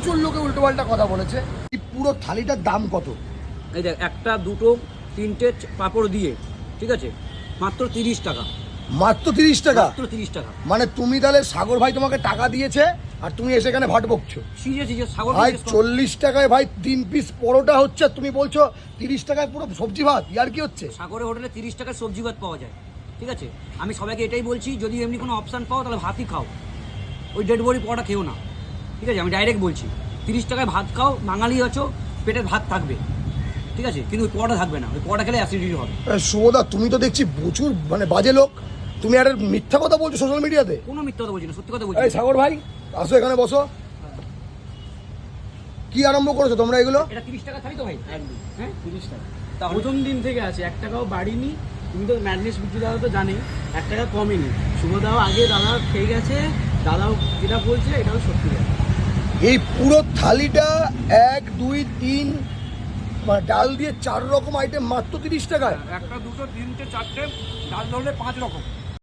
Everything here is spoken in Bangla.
প্রচুর লোকে উল্টোপাল্টা কথা বলেছে। এই পুরো থালিটার দাম কত? এই দেখ, একটা দুটো তিনটে পাঁপড় দিয়ে, ঠিক আছে, মাত্র 30 টাকা। মাত্র 30 টাকা? মাত্র 30 টাকা। মানে তুমি তাহলে সাগর ভাই তোমাকে টাকা দিয়েছে আর তুমি এসে এখানে ভাট বকছো? সাগর ভাই 40 টাকায় ভাই 3 পিস পরোটা হচ্ছে, তুমি বলছো 30 টাকায় পুরো সবজি ভাত? ইয়ার কি হচ্ছে? সাগরের হোটেলে 30 টাকার সবজি ভাত পাওয়া যায়, ঠিক আছে। আমি সবাইকে এটাই বলছি, যদি এমনি কোনো অপশান পাও তাহলে ভাতই খাও, ওই ডেড বডি পরোটা খেও না, ঠিক আছে। আমি ডাইরেক্ট বলছি, 30 টাকায় ভাত খাও, বাঙালি আছো, পেটে ভাত থাকবে, ঠিক আছে, কিন্তু ওই পরোটা থাকবে না, ওই পরোটা খেলে অ্যাসিডিটি হবে। শুভদা তুমি তো দেখছি প্রচুর মানে বাজে লোক, তুমি আর মিথ্যা কথা বলছো সোশ্যাল মিডিয়াতে। কোনো মিথ্যা কথা বলছি না, সত্যি কথা বলছি। এই সাগর ভাই আসো এখানে বসো। কি আরম্ভ করেছো তোমরা এগুলো? এটা 30 টাকা থালি তো ভাই? একদম, হ্যাঁ 30 টাকা তাহলে প্রথম দিন থেকে আছে, 1 টাকাও বাড়িনি। তুমি তো ম্যাডনেস বিক্রি দাদা তো জানেই, 1 টাকা কমেনি। শুভদাও আগে দাদা খেয়ে গেছে, দাদাও যেটা বলছে এটাও সত্যি কথা। এই পুরো থালিটা 1 2 3 মানে ডাল দিয়ে 4 রকম আইটেম মাত্র 30 টাকায়। একটা দুটো তিনটে চারটে, ডাল ধরলে 5 রকম।